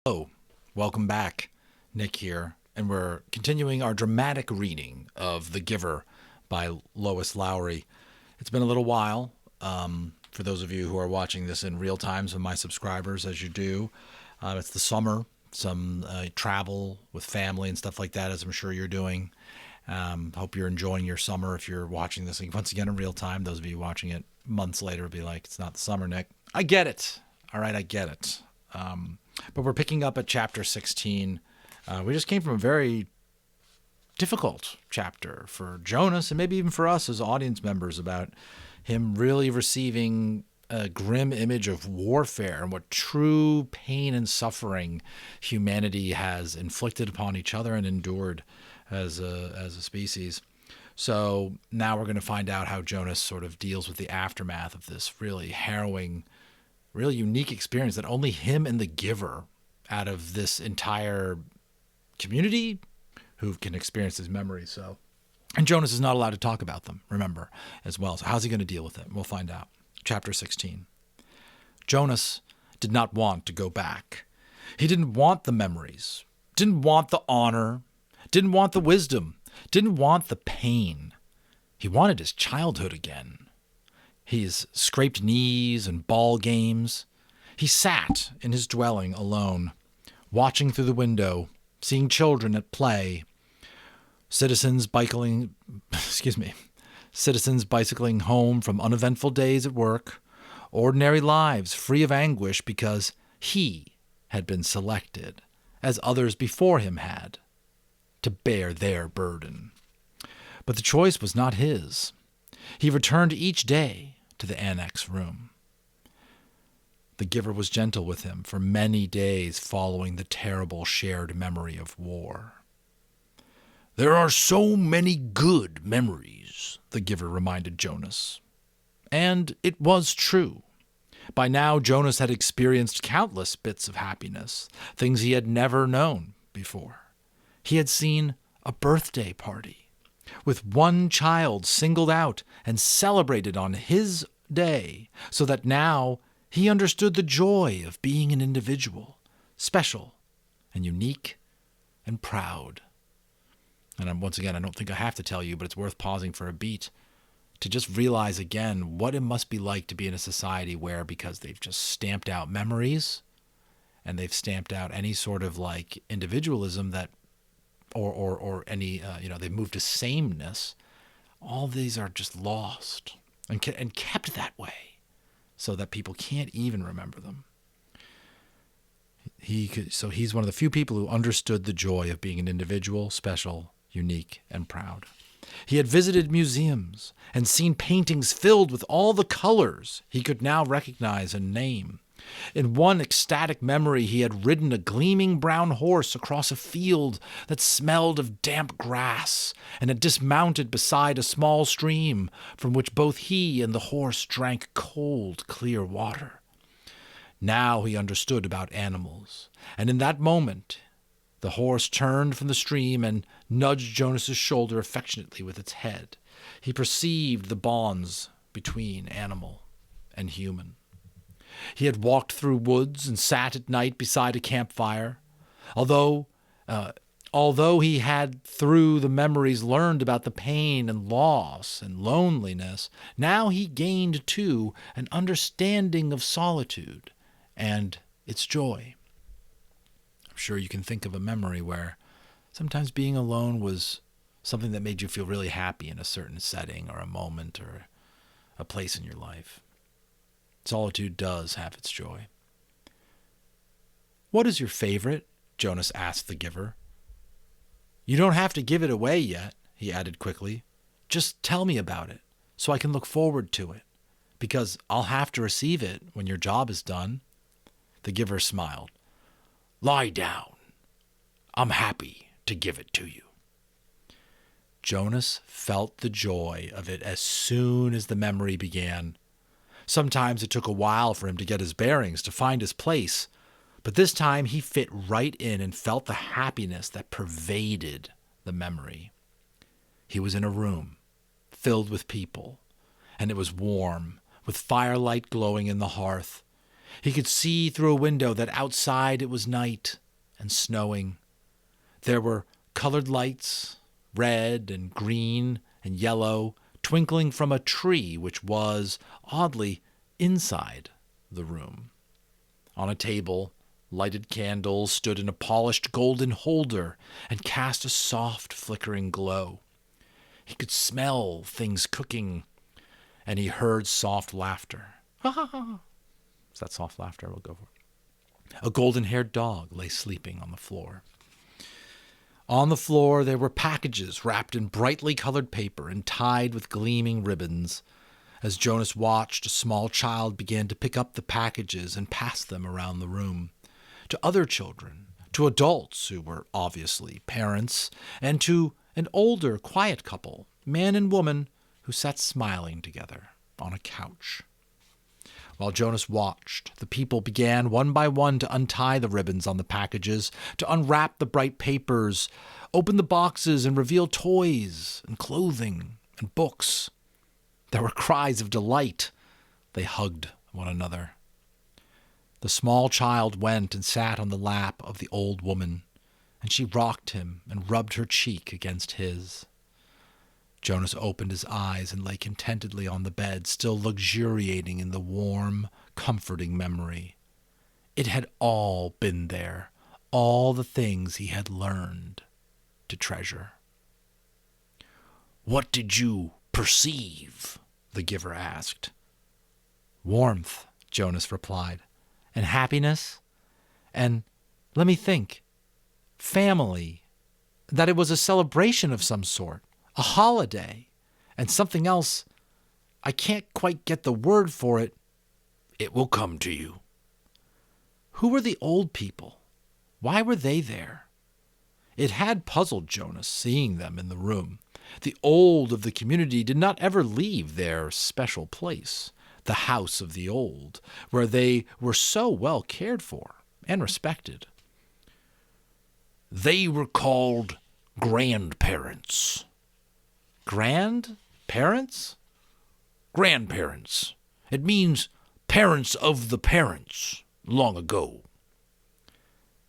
Hello, welcome back. Nick here, and we're continuing our dramatic reading of The Giver by Lois Lowry. It's been a little while. For those of you who are watching this in real time, some of my subscribers, as you do, it's the summer, some travel with family and stuff like that, as I'm sure you're doing. Hope you're enjoying your summer if you're watching this once again in real time. Those of you watching it months later will be like, it's not the summer, Nick. I get it. All right, I get it. But we're picking up at chapter 16. We just came from a very difficult chapter for Jonas and maybe even for us as audience members about him really receiving a grim image of warfare and what true pain and suffering humanity has inflicted upon each other and endured as a species. So now we're going to find out how Jonas sort of deals with the aftermath of this really harrowing, really unique experience that only him and the giver out of this entire community who can experience his memories. So, and Jonas is not allowed to talk about them, remember, as well. So how's he going to deal with it? We'll find out. Chapter 16. Jonas did not want to go back. He didn't want the memories, didn't want the honor, didn't want the wisdom, didn't want the pain. He wanted his childhood again. His scraped knees and ball games. He sat in his dwelling alone, watching through the window, seeing children at play, citizens bicycling home from uneventful days at work, ordinary lives free of anguish because he had been selected, as others before him had, to bear their burden. But the choice was not his. He returned each day to the annex room. The giver was gentle with him for many days following the terrible shared memory of war. There are so many good memories, the giver reminded Jonas. And it was true. By now, Jonas had experienced countless bits of happiness, things he had never known before. He had seen a birthday party, with one child singled out and celebrated on his day, so that now he understood the joy of being an individual, special and unique and proud. And once again, I don't think I have to tell you, but it's worth pausing for a beat to just realize again what it must be like to be in a society where, because they've just stamped out memories and they've stamped out any sort of like individualism that or any, they've moved to sameness, all these are just lost and kept that way so that people can't even remember them. So he's one of the few people who understood the joy of being an individual, special, unique, and proud. He had visited museums and seen paintings filled with all the colors he could now recognize and name. In one ecstatic memory, he had ridden a gleaming brown horse across a field that smelled of damp grass and had dismounted beside a small stream from which both he and the horse drank cold, clear water. Now he understood about animals, and in that moment, the horse turned from the stream and nudged Jonas's shoulder affectionately with its head. He perceived the bonds between animal and human. He had walked through woods and sat at night beside a campfire. Although he had, through the memories, learned about the pain and loss and loneliness, now he gained, too, an understanding of solitude and its joy. I'm sure you can think of a memory where sometimes being alone was something that made you feel really happy in a certain setting or a moment or a place in your life. Solitude does have its joy. What is your favorite? Jonas asked the giver. You don't have to give it away yet, he added quickly. Just tell me about it so I can look forward to it, because I'll have to receive it when your job is done. The giver smiled. Lie down. I'm happy to give it to you. Jonas felt the joy of it as soon as the memory began. Sometimes it took a while for him to get his bearings, to find his place, but this time he fit right in and felt the happiness that pervaded the memory. He was in a room filled with people, and it was warm, with firelight glowing in the hearth. He could see through a window that outside it was night and snowing. There were colored lights, red and green and yellow, twinkling from a tree which was, oddly, inside the room. On a table, lighted candles stood in a polished golden holder and cast a soft, flickering glow. He could smell things cooking, and he heard soft laughter. Ha ha ha. Is that soft laughter? We'll go for it. A golden-haired dog lay sleeping on the floor. On the floor there were packages wrapped in brightly colored paper and tied with gleaming ribbons. As Jonas watched, a small child began to pick up the packages and pass them around the room, to other children, to adults who were obviously parents, and to an older, quiet couple, man and woman, who sat smiling together on a couch. While Jonas watched, the people began one by one to untie the ribbons on the packages, to unwrap the bright papers, open the boxes and reveal toys and clothing and books. There were cries of delight. They hugged one another. The small child went and sat on the lap of the old woman, and she rocked him and rubbed her cheek against his. Jonas opened his eyes and lay contentedly on the bed, still luxuriating in the warm, comforting memory. It had all been there, all the things he had learned to treasure. "What did you perceive?" the giver asked. "Warmth," Jonas replied, "and happiness, and, let me think, family, that it was a celebration of some sort, a holiday, and something else. I can't quite get the word for it." "It will come to you." Who were the old people? Why were they there? It had puzzled Jonas, seeing them in the room. The old of the community did not ever leave their special place, the house of the old, where they were so well cared for and respected. "They were called grandparents." Grandparents? "Grandparents. It means parents of the parents, long ago."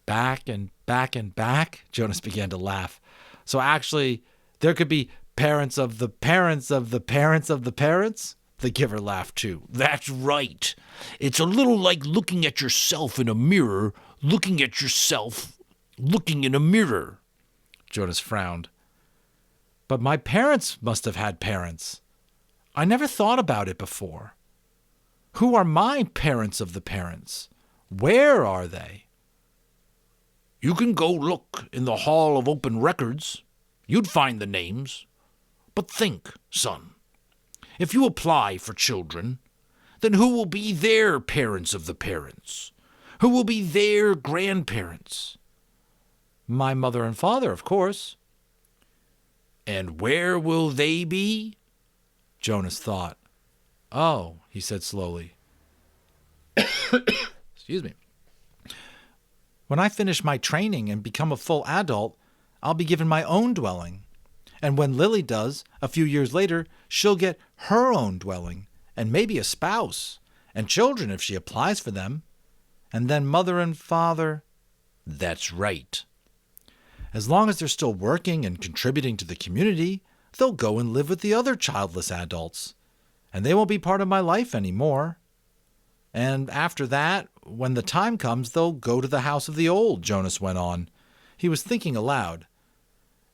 Back and back and back? Jonas began to laugh. So actually, there could be parents of the parents of the parents of the parents? The giver laughed too. "That's right. It's a little like looking at yourself in a mirror, looking at yourself, looking in a mirror." Jonas frowned. "But my parents must have had parents. I never thought about it before. Who are my parents of the parents? Where are they?" "You can go look in the Hall of Open Records. You'd find the names. But think, son, if you apply for children, then who will be their parents of the parents? Who will be their grandparents?" "My mother and father, of course." "And where will they be?" Jonas thought. "Oh," he said slowly. Excuse me. "When I finish my training and become a full adult, I'll be given my own dwelling. And when Lily does, a few years later, she'll get her own dwelling, and maybe a spouse, and children if she applies for them. And then mother and father—" "That's right." "As long as they're still working and contributing to the community, they'll go and live with the other childless adults, and they won't be part of my life anymore. And after that, when the time comes, they'll go to the house of the old," Jonas went on. He was thinking aloud.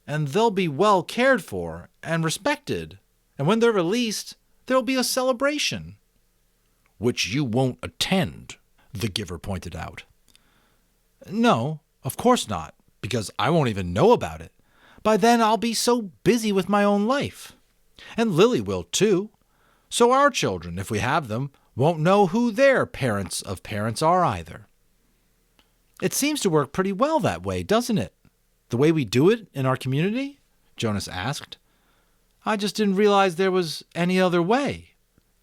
"And they'll be well cared for and respected, and when they're released, there'll be a celebration." "Which you won't attend," the giver pointed out. "No, of course not. Because I won't even know about it. By then I'll be so busy with my own life. And Lily will too. So our children, if we have them, won't know who their parents of parents are either." "It seems to work pretty well that way, doesn't it? The way we do it in our community?" Jonas asked. "I just didn't realize there was any other way,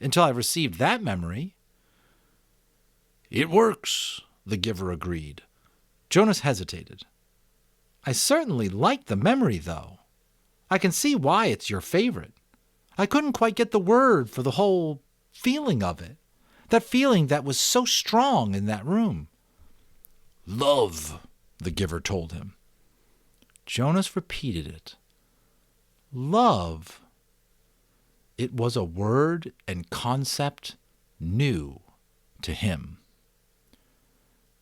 until I received that memory." "It works," the giver agreed. Jonas hesitated. "I certainly like the memory, though. I can see why it's your favorite. I couldn't quite get the word for the whole feeling of it. That feeling that was so strong in that room. Love, the giver told him. Jonas repeated it. Love. It was a word and concept new to him.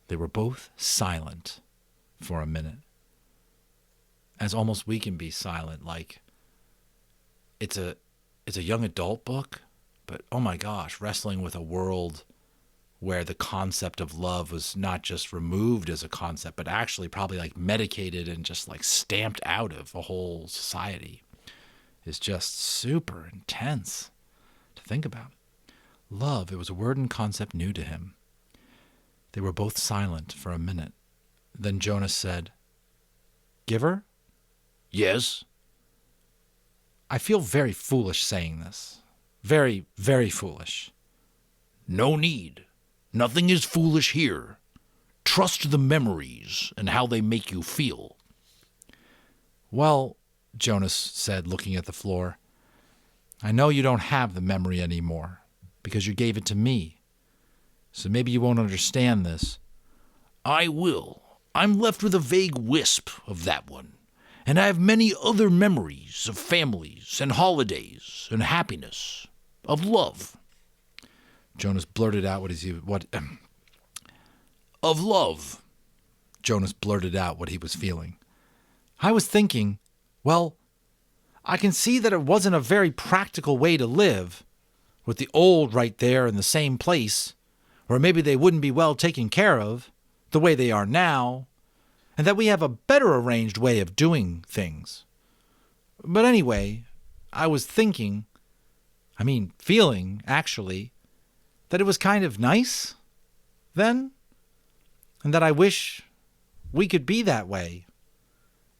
They were both silent for a minute. As almost we can be silent, like it's a young adult book, but oh my gosh, wrestling with a world where the concept of love was not just removed as a concept, but actually probably like medicated and just like stamped out of a whole society is just super intense to think about. Love, it was a word and concept new to him. They were both silent for a minute. Then Jonas said, Giver? Yes? I feel very foolish saying this. Very, very foolish. No need. Nothing is foolish here. Trust the memories and how they make you feel. Well, Jonas said, looking at the floor, I know you don't have the memory anymore because you gave it to me. So maybe you won't understand this. I will. I'm left with a vague wisp of that one. And I have many other memories of families and holidays and happiness, of love. Jonas blurted out of love. Jonas blurted out what he was feeling. I was thinking, well, I can see that it wasn't a very practical way to live, with the old right there in the same place, or maybe they wouldn't be well taken care of, the way they are now, and that we have a better arranged way of doing things. But anyway, I was feeling, actually, that it was kind of nice then, and that I wish we could be that way,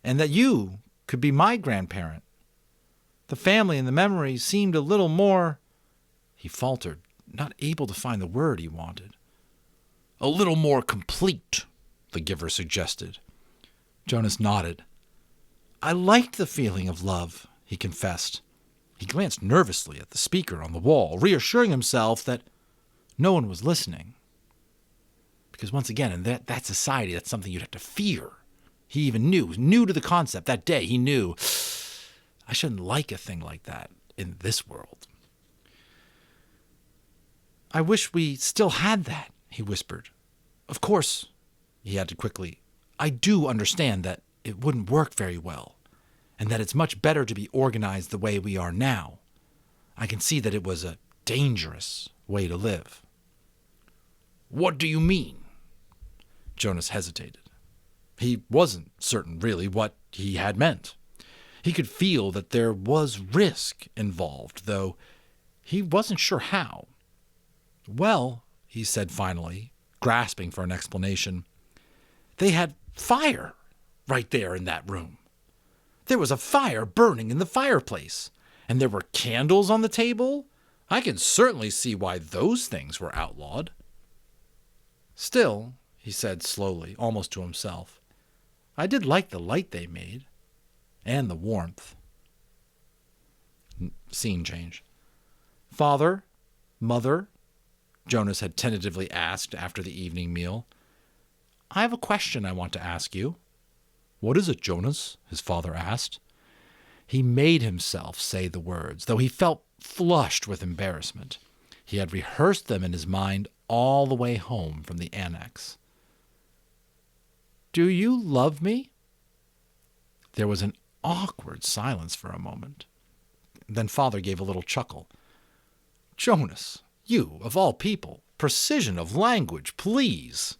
and that you could be my grandparent. The family and the memories seemed a little more, he faltered, not able to find the word he wanted. A little more complete, the giver suggested. Jonas nodded. I liked the feeling of love, he confessed. He glanced nervously at the speaker on the wall, reassuring himself that no one was listening. Because once again, in that society, that's something you'd have to fear. He even knew to the concept. That day, he knew, I shouldn't like a thing like that in this world. I wish we still had that, he whispered. Of course, he added quickly, I do understand that it wouldn't work very well, and that it's much better to be organized the way we are now. I can see that it was a dangerous way to live. What do you mean? Jonas hesitated. He wasn't certain, really, what he had meant. He could feel that there was risk involved, though he wasn't sure how. Well, he said finally, grasping for an explanation, they had fire right there in that room. There was a fire burning in the fireplace, and there were candles on the table. I can certainly see why those things were outlawed. Still, he said slowly, almost to himself, I did like the light they made, and the warmth. Scene change. Father, Mother, Jonas had tentatively asked after the evening meal. I have a question I want to ask you. What is it, Jonas? His father asked. He made himself say the words, though he felt flushed with embarrassment. He had rehearsed them in his mind all the way home from the annex. Do you love me? There was an awkward silence for a moment. Then father gave a little chuckle. Jonas, you, of all people, precision of language, please.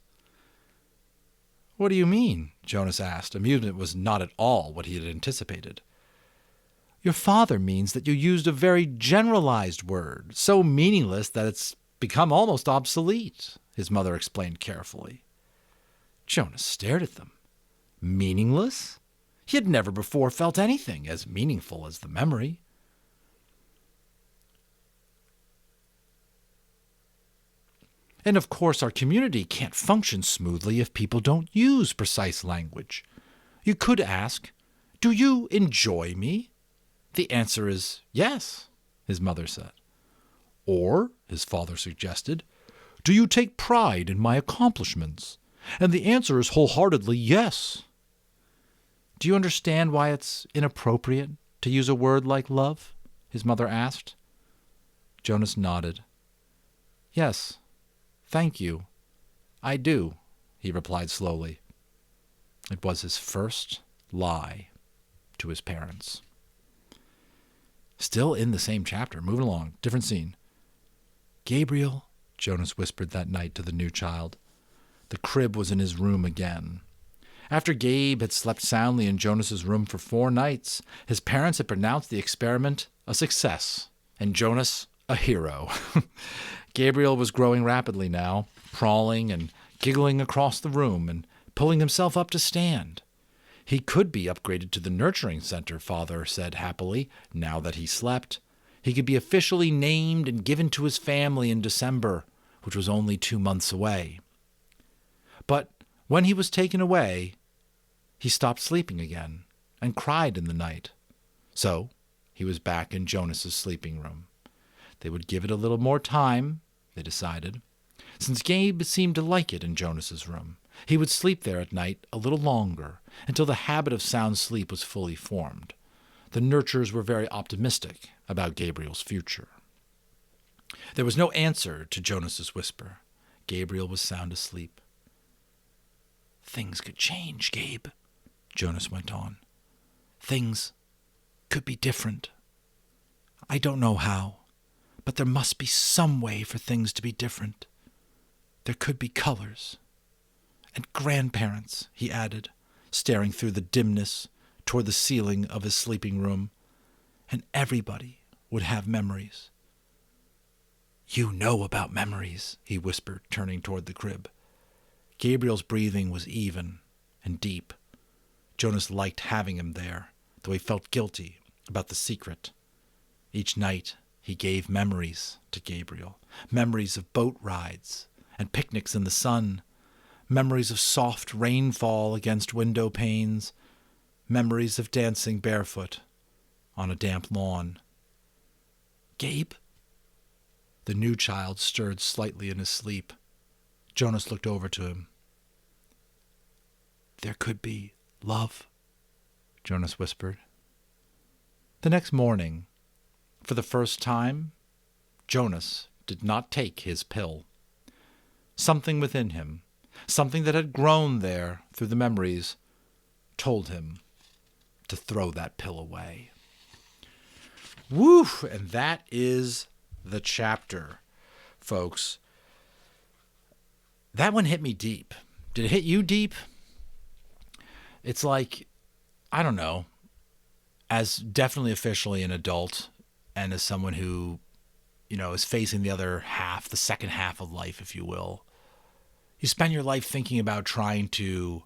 What do you mean? Jonas asked. Amusement was not at all what he had anticipated. Your father means that you used a very generalized word, so meaningless that it's become almost obsolete, his mother explained carefully. Jonas stared at them. Meaningless? He had never before felt anything as meaningful as the memory. And of course, our community can't function smoothly if people don't use precise language. You could ask, do you enjoy me? The answer is yes, his mother said. Or, his father suggested, Do you take pride in my accomplishments? And the answer is wholeheartedly yes. Do you understand why it's inappropriate to use a word like love? His mother asked. Jonas nodded. Yes, thank you. I do, he replied slowly. It was his first lie to his parents. Still in the same chapter, moving along, different scene. Gabriel, Jonas whispered that night to the new child. The crib was in his room again. After Gabe had slept soundly in Jonas's room for 4 nights, his parents had pronounced the experiment a success, and Jonas a hero. Gabriel was growing rapidly now, crawling and giggling across the room and pulling himself up to stand. He could be upgraded to the nurturing center, Father said happily, now that he slept. He could be officially named and given to his family in December, which was only 2 months away. But when he was taken away, he stopped sleeping again and cried in the night. So he was back in Jonas's sleeping room. They would give it a little more time, they decided. Since Gabe seemed to like it in Jonas's room, he would sleep there at night a little longer until the habit of sound sleep was fully formed. The nurturers were very optimistic about Gabriel's future. There was no answer to Jonas's whisper. Gabriel was sound asleep. Things could change, Gabe, Jonas went on. Things could be different. I don't know how, but there must be some way for things to be different. There could be colors. And grandparents, he added, staring through the dimness toward the ceiling of his sleeping room. And everybody would have memories. You know about memories, he whispered, turning toward the crib. Gabriel's breathing was even and deep. Jonas liked having him there, though he felt guilty about the secret. Each night he gave memories to Gabriel, memories of boat rides and picnics in the sun, memories of soft rainfall against window panes, memories of dancing barefoot on a damp lawn. Gabe? The new child stirred slightly in his sleep. Jonas looked over to him. There could be love, Jonas whispered. The next morning, for the first time, Jonas did not take his pill. Something within him, something that had grown there through the memories, told him to throw that pill away. Woo! And that is the chapter, folks. That one hit me deep. Did it hit you deep? It's like, I don't know, as definitely officially an adult and as someone who, is facing the other half, the second half of life, if you will, you spend your life thinking about trying to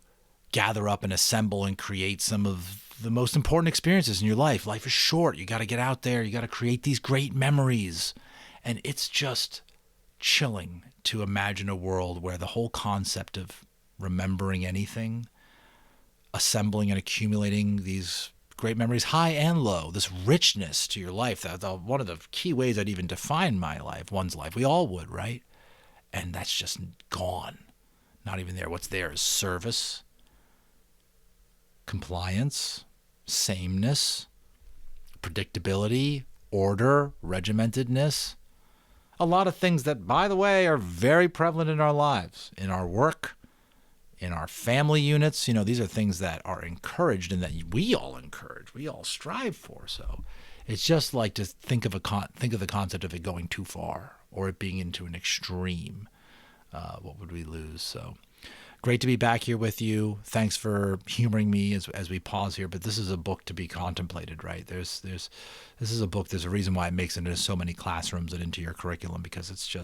gather up and assemble and create some of the most important experiences in your life. Life is short. You got to get out there. You got to create these great memories. And it's just chilling to imagine a world where the whole concept of remembering anything, assembling and accumulating these great memories, high and low, this richness to your life, that's one of the key ways I'd even define my life, one's life. We all would, right? And that's just gone. Not even there. What's there is service, compliance, sameness, predictability, order, regimentedness. A lot of things that, by the way, are very prevalent in our lives, in our work, in our family units. These are things that are encouraged and that we all encourage, we all strive for. So it's just like to think of the concept of it going too far or it being into an extreme. What would we lose? So great to be back here with you. Thanks for humoring me as we pause here. But this is a book to be contemplated, right? This is a book. There's a reason why it makes it into so many classrooms and into your curriculum, because it's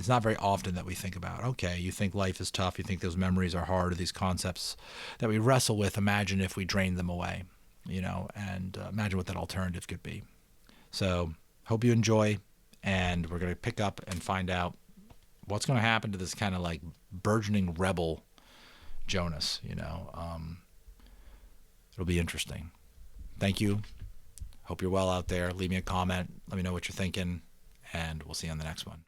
not very often that we think about, okay, you think life is tough, you think those memories are hard, or these concepts that we wrestle with, imagine if we drained them away, and imagine what that alternative could be. So hope you enjoy, and we're going to pick up and find out what's going to happen to this kind of like burgeoning rebel Jonas. It'll be interesting. Thank you. Hope you're well out there. Leave me a comment. Let me know what you're thinking, and we'll see you on the next one.